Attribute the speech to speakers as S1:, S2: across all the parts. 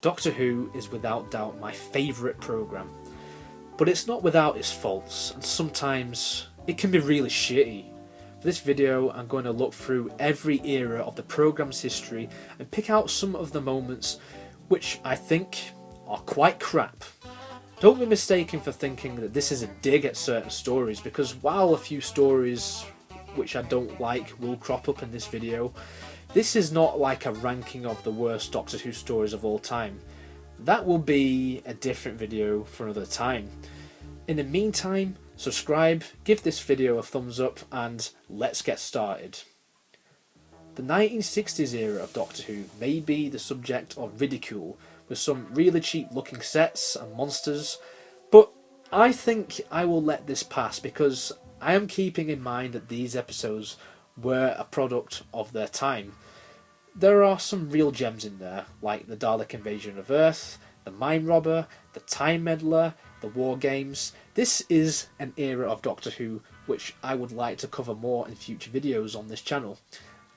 S1: Doctor Who is without doubt my favourite programme, but it's not without its faults, and sometimes it can be really shitty. For this video I'm going to look through every era of the programme's history and pick out some of the moments which I think are quite crap. Don't be mistaken for thinking that this is a dig at certain stories, because while a few stories which I don't like will crop up in this video, this is not like a ranking of the worst Doctor Who stories of all time. That will be a different video for another time. In the meantime, subscribe, give this video a thumbs up, and let's get started. The 1960s era of Doctor Who may be the subject of ridicule, with some really cheap looking sets and monsters, but I think I will let this pass because I am keeping in mind that these episodes were a product of their time. There are some real gems in there, like the Dalek invasion of Earth, the Mine Robber, the Time Meddler, the War Games. This is an era of Doctor Who which I would like to cover more in future videos on this channel,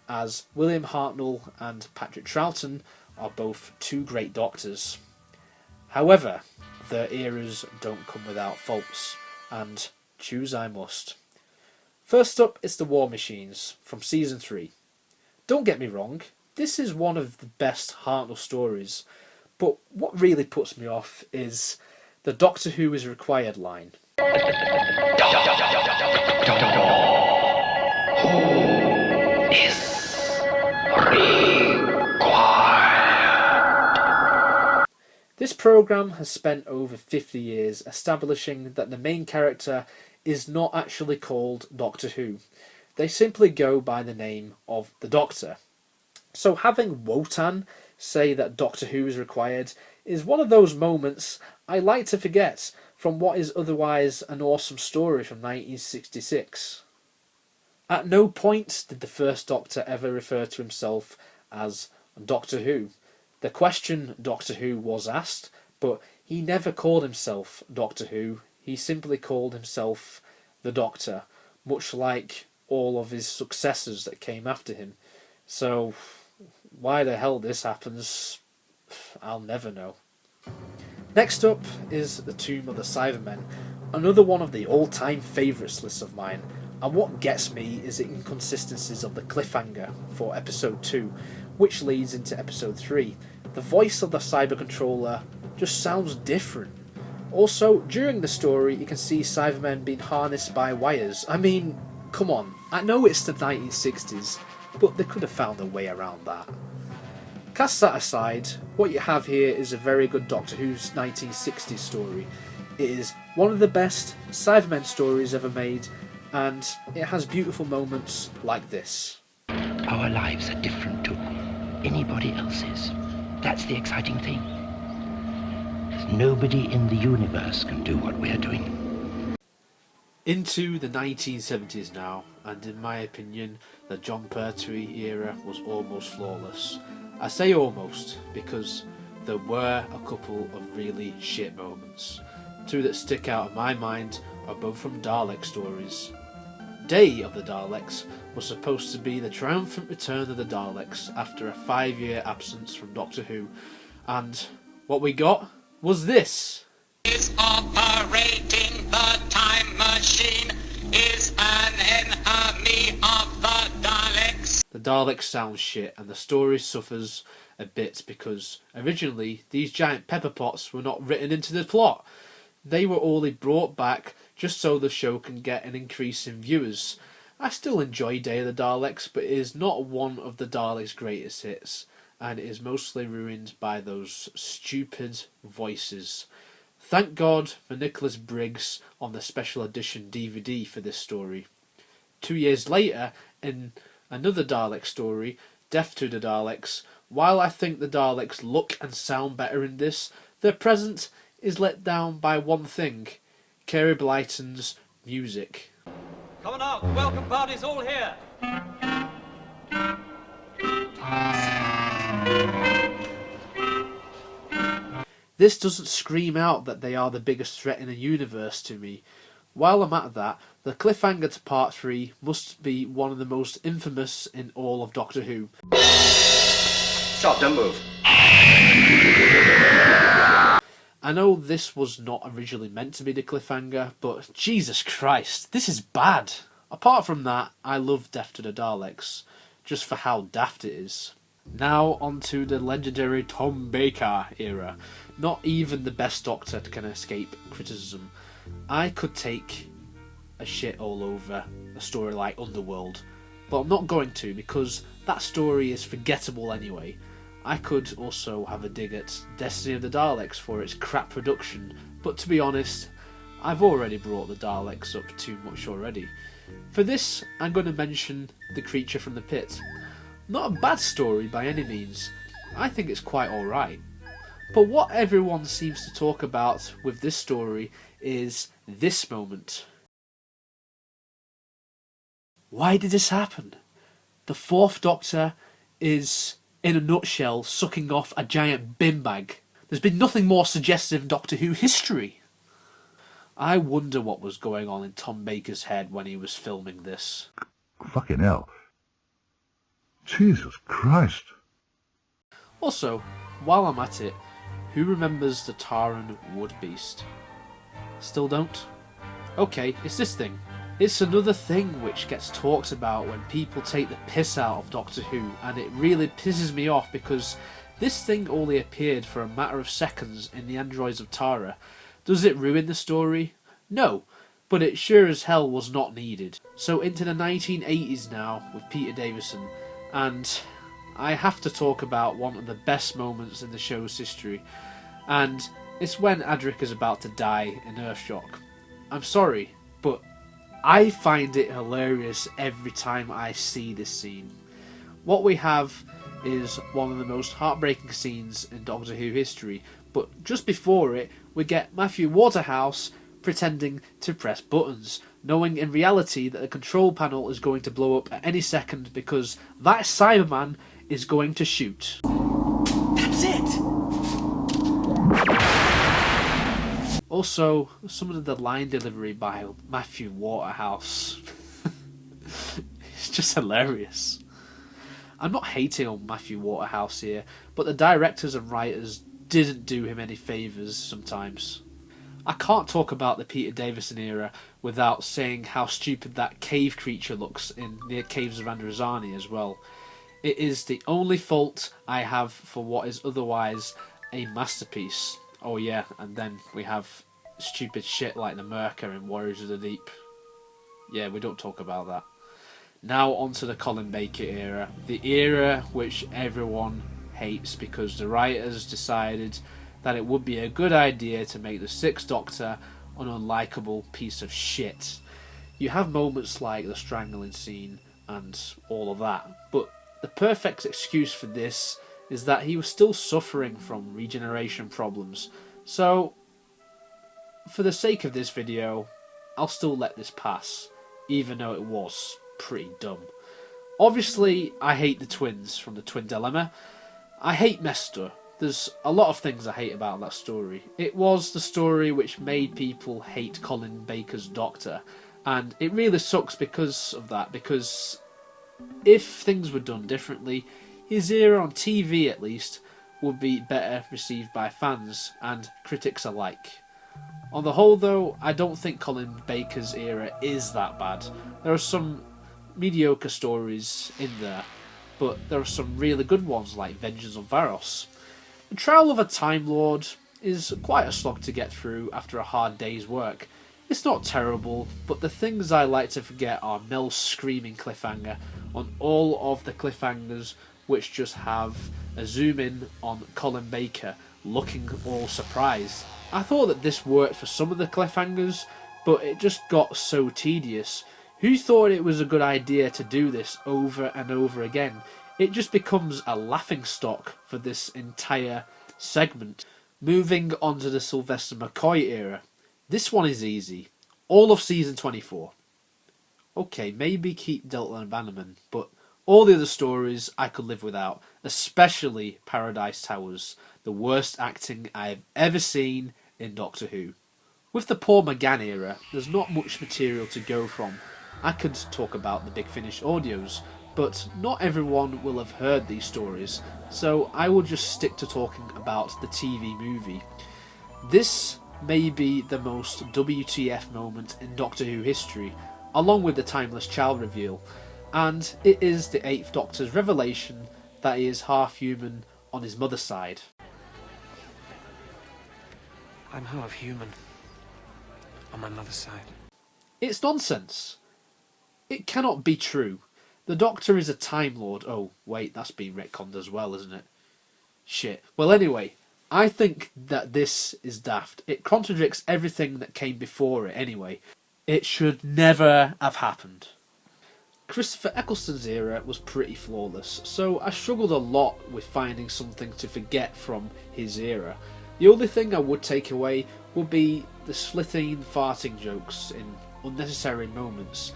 S1: as William Hartnell and Patrick Troughton are both two great Doctors. However, their eras don't come without faults, and choose I must. First up is the War Machines from Season 3. Don't get me wrong, this is one of the best Hartnell stories, but what really puts me off is the Doctor Who is required line.
S2: Who is required?
S1: This programme has spent over 50 years establishing that the main character is not actually called Doctor Who. They simply go by the name of the Doctor. So having Wotan say that Doctor Who is required is one of those moments I like to forget from what is otherwise an awesome story from 1966. At no point did the first Doctor ever refer to himself as Doctor Who. The question Doctor Who was asked, but he never called himself Doctor Who. He simply called himself the Doctor, much like all of his successors that came after him. So why the hell this happens, I'll never know. Next up is the Tomb of the Cybermen, another one of the all-time favourites lists of mine, and what gets me is the inconsistencies of the cliffhanger for episode 2, which leads into episode 3. The voice of the cyber controller just sounds different. Also, during the story you can see Cybermen being harnessed by wires. I mean, come on, I know it's the 1960s, but they could have found a way around that. Cast that aside, what you have here is a very good Doctor Who's 1960s story. It is one of the best Cybermen stories ever made, and it has beautiful moments like this.
S2: Our lives are different to anybody else's. That's the exciting thing. Nobody in the universe can do what we're doing.
S1: Into the 1970s now, and in my opinion, the Jon Pertwee era was almost flawless. I say almost because there were a couple of really shit moments. Two that stick out in my mind are both from Dalek stories. Day of the Daleks was supposed to be the triumphant return of the Daleks after a 5-year absence from Doctor Who, and what we got was this.
S3: Is operating the time machine, is an enemy of the Daleks.
S1: The Daleks sound shit, and the story suffers a bit because originally these giant pepper pots were not written into the plot. They were only brought back just so the show can get an increase in viewers. I still enjoy Day of the Daleks, but it is not one of the Daleks' greatest hits, and it is mostly ruined by those stupid voices. Thank God for Nicholas Briggs on the special edition DVD for this story. 2 years later, in another Dalek story, Death to the Daleks, while I think the Daleks look and sound better in this, their presence is let down by one thing: Kerry Blyton's music.
S4: Come on out, welcome party's all here.
S1: This doesn't scream out that they are the biggest threat in the universe to me. While I'm at that, the cliffhanger to part 3 must be one of the most infamous in all of Doctor Who.
S5: Stop, don't move.
S1: I know this was not originally meant to be the cliffhanger, but Jesus Christ, this is bad. Apart from that, I love Death to the Daleks, just for how daft it is. Now onto the legendary Tom Baker era. Not even the best Doctor can escape criticism. I could take a shit all over a story like Underworld, but I'm not going to because that story is forgettable anyway. I could also have a dig at Destiny of the Daleks for its crap production, but to be honest, I've already brought the Daleks up too much already. For this, I'm going to mention The Creature from the Pit. Not a bad story by any means, I think it's quite alright. But what everyone seems to talk about with this story is this moment. Why did this happen? The Fourth Doctor is, in a nutshell, sucking off a giant bin bag. There's been nothing more suggestive in Doctor Who history. I wonder what was going on in Tom Baker's head when he was filming this.
S5: Fucking hell. Jesus Christ.
S1: Also, while I'm at it, who remembers the Taran Wood Beast? Still don't? Okay, it's this thing. It's another thing which gets talked about when people take the piss out of Doctor Who, and it really pisses me off because this thing only appeared for a matter of seconds in the Androids of Tara. Does it ruin the story? No, but it sure as hell was not needed. So into the 1980s now with Peter Davison, and I have to talk about one of the best moments in the show's history, and it's when Adric is about to die in Earthshock. I'm sorry, but I find it hilarious every time I see this scene. What we have is one of the most heartbreaking scenes in Doctor Who history, but just before it, we get Matthew Waterhouse pretending to press buttons, knowing in reality that the control panel is going to blow up at any second because that Cyberman is going to shoot.
S2: That's it!
S1: Also, some of the line delivery by Matthew Waterhouse it's just hilarious. I'm not hating on Matthew Waterhouse here, but the directors and writers didn't do him any favours sometimes. I can't talk about the Peter Davison era without saying how stupid that cave creature looks in the Caves of Androzani as well. It is the only fault I have for what is otherwise a masterpiece. Oh yeah, and then we have stupid shit like the Merca in Warriors of the Deep. Yeah, we don't talk about that. Now onto the Colin Baker era. The era which everyone hates because the writers decided that it would be a good idea to make the Sixth Doctor an unlikable piece of shit. You have moments like the strangling scene and all of that, but the perfect excuse for this is that he was still suffering from regeneration problems. So, for the sake of this video, I'll still let this pass, even though it was pretty dumb. Obviously, I hate the twins from the Twin Dilemma. I hate Mester. There's a lot of things I hate about that story. It was the story which made people hate Colin Baker's Doctor, and it really sucks because of that, because if things were done differently, his era on TV at least would be better received by fans and critics alike. On the whole though, I don't think Colin Baker's era is that bad. There are some mediocre stories in there, but there are some really good ones like Vengeance on Varos. The Trial of a Time Lord is quite a slog to get through after a hard day's work. It's not terrible, but the things I like to forget are Mel's screaming cliffhanger on all of the cliffhangers which just have a zoom in on Colin Baker looking all surprised. I thought that this worked for some of the cliffhangers, but it just got so tedious. Who thought it was a good idea to do this over and over again? It just becomes a laughingstock for this entire segment. Moving on to the Sylvester McCoy era. This one is easy. All of season 24. Okay, maybe keep Delta and Bannerman, but all the other stories I could live without, especially Paradise Towers, the worst acting I've ever seen in Doctor Who. With the Paul McGann era, there's not much material to go from. I could talk about the Big Finish audios, but not everyone will have heard these stories, so I will just stick to talking about the TV movie. This may be the most WTF moment in Doctor Who history, along with the Timeless Child reveal, and it is the 8th Doctor's revelation that he is half human on his mother's side.
S6: I'm half human on my mother's side.
S1: It's nonsense. It cannot be true. The Doctor is a Time Lord. Oh, wait, that's been retconned as well, isn't it? Shit. Well, anyway, I think that this is daft. It contradicts everything that came before it anyway. It should never have happened. Christopher Eccleston's era was pretty flawless, so I struggled a lot with finding something to forget from his era. The only thing I would take away would be the slithering farting jokes in unnecessary moments.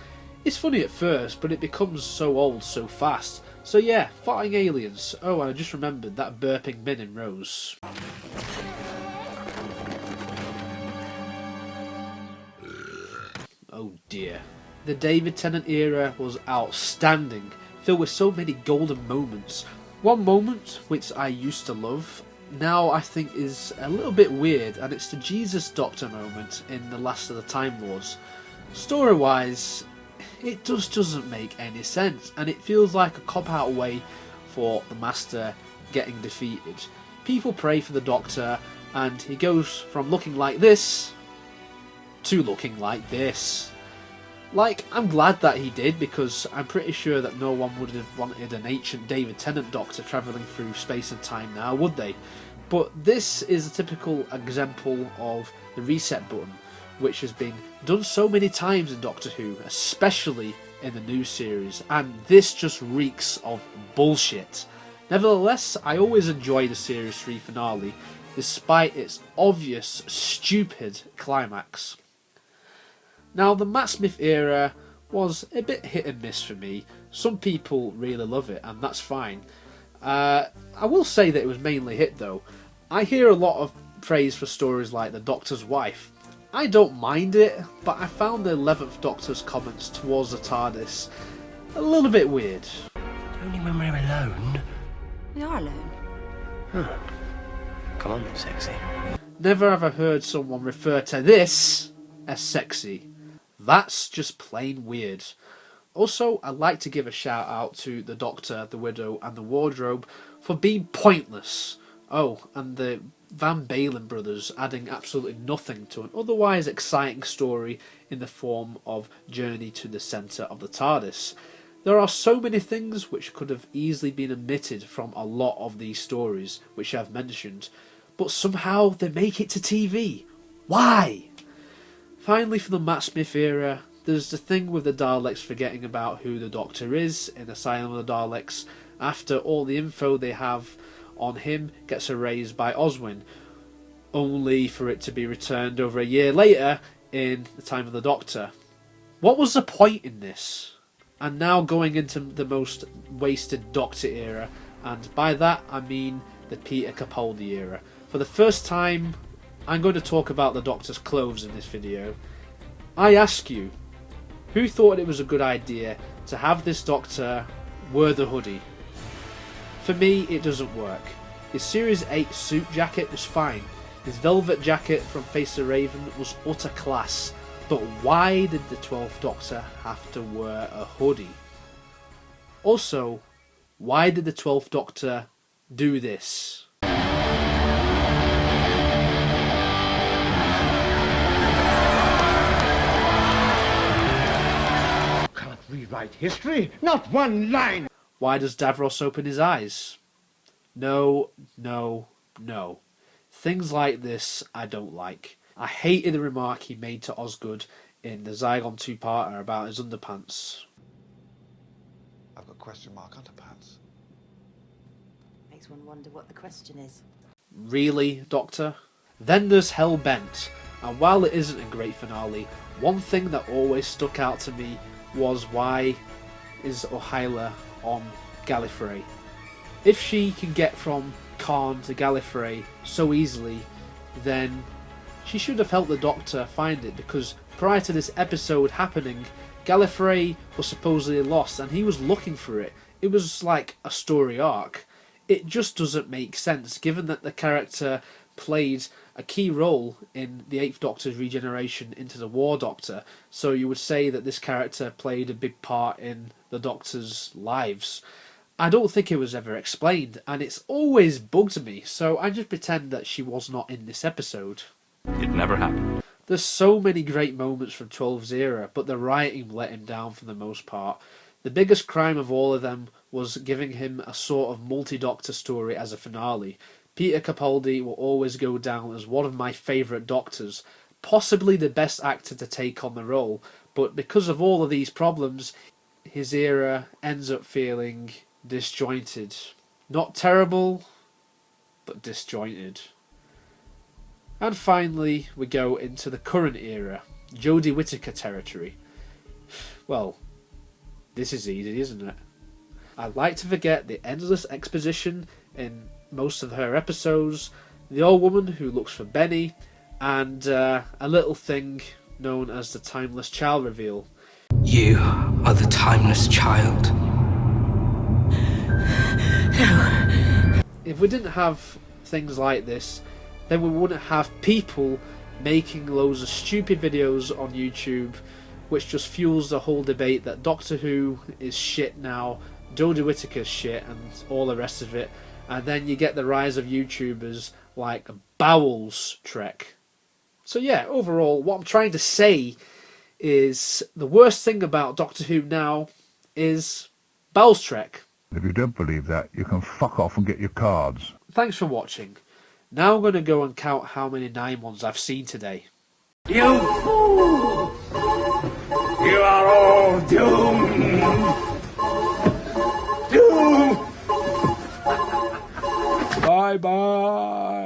S1: It's funny at first, but it becomes so old so fast. So yeah, farting aliens. Oh, I just remembered that burping Min in Rose. Oh dear. The David Tennant era was outstanding, filled with so many golden moments. One moment, which I used to love, now I think is a little bit weird, and it's the Jesus Doctor moment in The Last of the Time Lords. Story-wise, it just doesn't make any sense, and it feels like a cop-out way for the Master getting defeated. People pray for the Doctor, and he goes from looking like this to looking like this. Like, I'm glad that he did, because I'm pretty sure that no one would have wanted an ancient David Tennant Doctor travelling through space and time now, would they? But this is a typical example of the reset button, which has been done so many times in Doctor Who, especially in the new series, and this just reeks of bullshit. Nevertheless, I always enjoy the Series 3 finale, despite its obvious, stupid climax. Now, the Matt Smith era was a bit hit and miss for me. Some people really love it, and that's fine. I will say that it was mainly hit though. I hear a lot of praise for stories like The Doctor's Wife. I don't mind it, but I found the 11th Doctor's comments towards the TARDIS a little bit weird.
S2: Only when we're alone.
S7: We are alone.
S2: Huh. Come on, sexy.
S1: Never have I heard someone refer to this as sexy. That's just plain weird. Also, I'd like to give a shout out to the Doctor, the Widow and the Wardrobe for being pointless. Oh, and the Van Balen brothers adding absolutely nothing to an otherwise exciting story in the form of Journey to the Centre of the TARDIS. There are so many things which could have easily been omitted from a lot of these stories which I've mentioned, but somehow they make it to TV. Why? Finally, for the Matt Smith era, there's the thing with the Daleks forgetting about who the Doctor is in Asylum of the Daleks after all the info they have on him gets erased by Oswin, only for it to be returned over a year later in The Time of the Doctor. What was the point in this? And now going into the most wasted Doctor era, and by that I mean the Peter Capaldi era. For the first time, I'm going to talk about the Doctor's clothes in this video. I ask you, who thought it was a good idea to have this Doctor wear the hoodie? For me, it doesn't work. His Series 8 suit jacket was fine. His velvet jacket from Face the Raven was utter class. But why did the 12th Doctor have to wear a hoodie? Also, why did the 12th Doctor do this?
S8: Rewrite history, not one line.
S1: Why does Davros open his eyes? No, no, no. Things like this I don't like. I hated the remark he made to Osgood in the Zygon 2-parter about his underpants.
S8: I've got question mark underpants.
S7: Makes one wonder what the question is.
S1: Really, Doctor? Then there's Hellbent, and while it isn't a great finale, one thing that always stuck out to me was why is Ohyla on Gallifrey? If she can get from Khan to Gallifrey so easily, then she should have helped the Doctor find it, because prior to this episode happening, Gallifrey was supposedly lost and he was looking for it. It was like a story arc. It just doesn't make sense given that the character played a key role in the 8th Doctor's regeneration into the War Doctor, so you would say that this character played a big part in the Doctor's lives. I don't think it was ever explained, and it's always bugged me, so I just pretend that she was not in this episode.
S6: It never happened.
S1: There's so many great moments from 12's era, but the writing let him down for the most part. The biggest crime of all of them was giving him a sort of multi-Doctor story as a finale. Peter Capaldi will always go down as one of my favourite Doctors, possibly the best actor to take on the role, but because of all of these problems, his era ends up feeling disjointed. Not terrible, but disjointed. And finally, we go into the current era, Jodie Whittaker territory. Well, this is easy, isn't it? I'd like to forget the endless exposition in most of her episodes, the old woman who looks for Benny, and a little thing known as the Timeless Child reveal.
S2: You are the timeless child.
S1: If we didn't have things like this, then we wouldn't have people making loads of stupid videos on YouTube, which just fuels the whole debate that Doctor Who is shit now, Jodie Whittaker's shit, and all the rest of it. And then you get the rise of YouTubers like Bowels Trek. So yeah, overall, what I'm trying to say is the worst thing about Doctor Who now is Bowels Trek.
S5: If you don't believe that, you can fuck off and get your cards.
S1: Thanks for watching. Now I'm going to go and count how many 9-1s I've seen today.
S3: You fool! You are all doomed! Doomed!
S1: Bye bye!